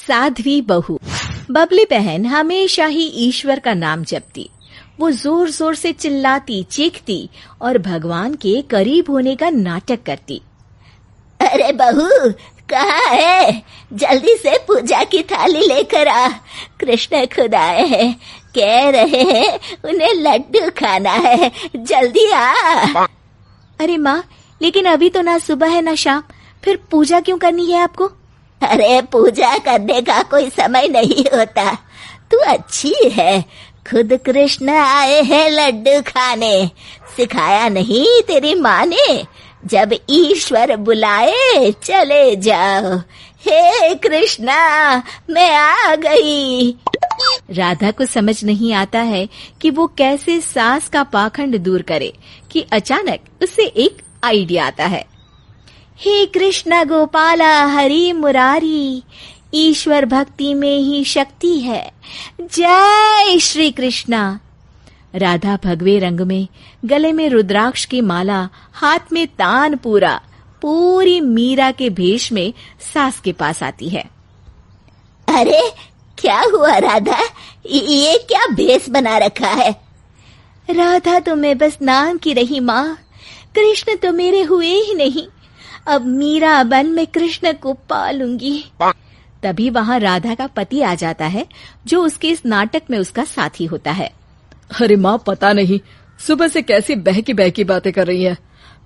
साध्वी बहू। बबली बहन हमेशा ही ईश्वर का नाम जपती। वो जोर जोर से चिल्लाती, चीखती और भगवान के करीब होने का नाटक करती। अरे बहू, कहाँ है? जल्दी से पूजा की थाली लेकर आ। कृष्ण खुद आए हैं, कह रहे हैं उन्हें लड्डू खाना है, जल्दी आ। अरे माँ, लेकिन अभी तो ना सुबह है ना शाम, फिर पूजा क्यों करनी है आपको? अरे पूजा करने का कोई समय नहीं होता। तू अच्छी है, खुद कृष्ण आए हैं लड्डू खाने। सिखाया नहीं तेरी माँ ने? जब ईश्वर बुलाए चले जाओ। हे कृष्णा, मैं आ गई। राधा को समझ नहीं आता है कि वो कैसे सास का पाखंड दूर करे कि अचानक उसे एक आइडिया आता है। हे कृष्ण गोपाला हरि मुरारी, ईश्वर भक्ति में ही शक्ति है। जय श्री कृष्णा। राधा भगवे रंग में, गले में रुद्राक्ष की माला, हाथ में तान पूरी मीरा के भेष में सास के पास आती है। अरे क्या हुआ राधा, ये क्या भेष बना रखा है? राधा तो मैं बस नाम की रही माँ, कृष्ण तो मेरे हुए ही नहीं। अब मीरा बन मैं कृष्ण को पालूंगी। तभी वहाँ राधा का पति आ जाता है, जो उसके इस नाटक में उसका साथी होता है। अरे माँ, पता नहीं सुबह से कैसी बहकी बातें कर रही है।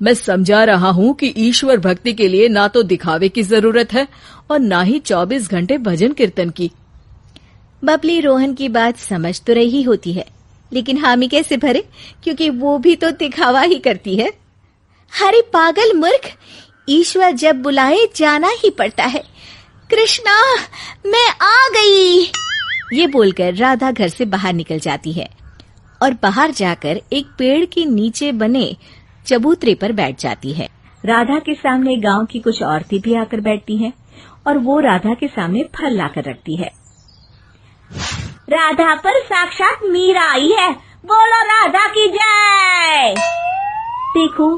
मैं समझा रहा हूँ कि ईश्वर भक्ति के लिए ना तो दिखावे की जरूरत है और ना ही 24 घंटे भजन कीर्तन की। बबली रोहन की बात समझ तो रही होती है, लेकिन हामी कैसे भरे, क्योंकि वो भी तो दिखावा ही करती है। हरे पागल मूर्ख, ईश्वर जब बुलाए जाना ही पड़ता है। कृष्णा, मैं आ गई। ये बोलकर राधा घर से बाहर निकल जाती है और बाहर जाकर एक पेड़ के नीचे बने चबूतरे पर बैठ जाती है। राधा के सामने गांव की कुछ औरतें भी आकर बैठती हैं और वो राधा के सामने फल लाकर रखती है। राधा पर साक्षात मीरा आई है, बोलो राधा की जय। देखो,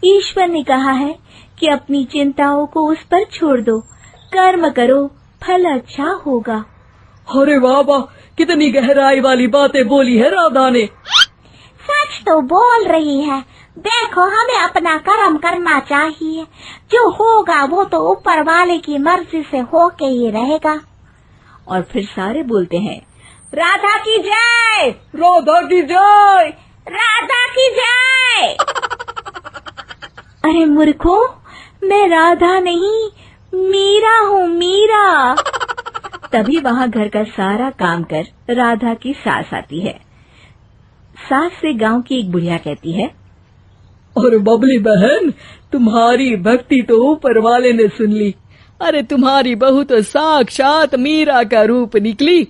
ईश्वर ने कहा है कि अपनी चिंताओं को उस पर छोड़ दो, कर्म करो, फल अच्छा होगा। अरे वाह वाह, कितनी गहराई वाली बातें बोली है राधा ने। सच तो बोल रही है। देखो, हमें अपना कर्म करना चाहिए, जो होगा वो तो ऊपर वाले की मर्जी से होके ही रहेगा। और फिर सारे बोलते हैं, राधा की जय, राधा की जय, राधा की जय। अरे मूर्खों, मैं राधा नहीं, मीरा हूँ, मीरा। तभी वहाँ घर का सारा काम कर राधा की सास आती है। सास से गांव की एक बुढ़िया कहती है, अरे बबली बहन, तुम्हारी भक्ति तो ऊपर वाले ने सुन ली। अरे तुम्हारी बहू तो साक्षात मीरा का रूप निकली।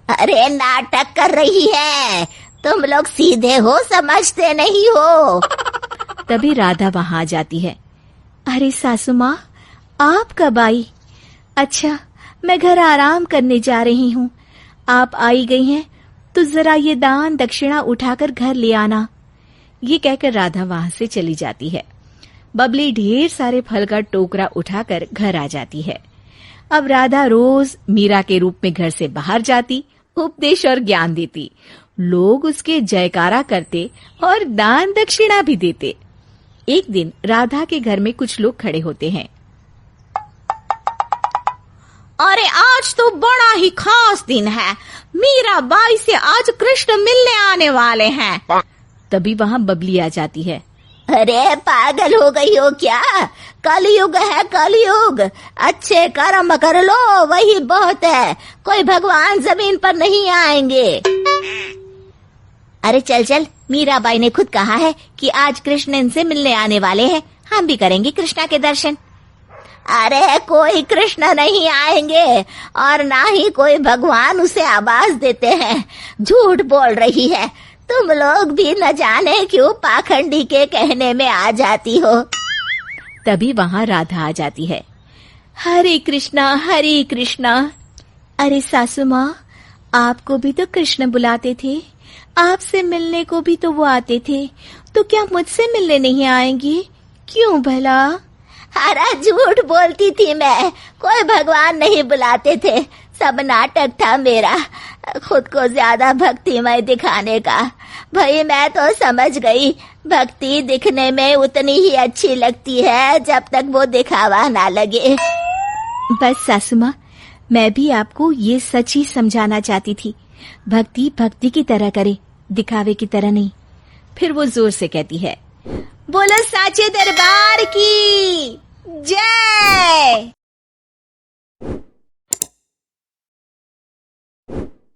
अरे नाटक कर रही है, तुम लोग सीधे हो, समझते नहीं हो। तभी राधा वहाँ आ जाती है। अरे सासू माँ, आप कब आई? अच्छा, मैं घर आराम करने जा रही हूँ। आप आई गई हैं तो जरा ये दान दक्षिणा उठाकर घर ले आना। ये कहकर राधा वहाँ से चली जाती है। बबली ढेर सारे फल का टोकरा उठाकर घर आ जाती है। अब राधा रोज मीरा के रूप में घर से बाहर जाती, उपदेश और ज्ञान देती। लोग उसके जयकारा करते और दान दक्षिणा भी देते। एक दिन राधा के घर में कुछ लोग खड़े होते हैं। अरे आज तो बड़ा ही खास दिन है, मीरा बाई से आज कृष्ण मिलने आने वाले हैं। तभी वहाँ बबली आ जाती है। अरे पागल हो गई हो क्या? कलयुग है, कलयुग। अच्छे कर्म कर लो, वही बहुत है। कोई भगवान जमीन पर नहीं आएंगे। अरे चल चल, मीराबाई ने खुद कहा है कि आज कृष्ण इनसे मिलने आने वाले हैं, हम भी करेंगे कृष्णा के दर्शन। अरे कोई कृष्ण नहीं आएंगे और ना ही कोई भगवान उसे आवाज देते हैं। झूठ बोल रही है, तुम लोग भी न जाने क्यों पाखंडी के कहने में आ जाती हो। तभी वहाँ राधा आ जाती है। हरे कृष्णा, हरे कृष्णा। अरे सासू माँ, आपको भी तो कृष्ण बुलाते थे, आपसे मिलने को भी तो वो आते थे, तो क्या मुझसे मिलने नहीं आएंगी? क्यों भला? अरे झूठ बोलती थी मैं, कोई भगवान नहीं बुलाते थे, सब नाटक था मेरा, खुद को ज्यादा भक्तिमय दिखाने का। भाई मैं तो समझ गई, भक्ति दिखने में उतनी ही अच्छी लगती है जब तक वो दिखावा ना लगे। बस सासू माँ, मैं भी आपको ये सच ही समझाना चाहती थी, भक्ति भक्ति की तरह करे, दिखावे की तरह नहीं। फिर वो जोर से कहती है, बोलो साचे दरबार की जय।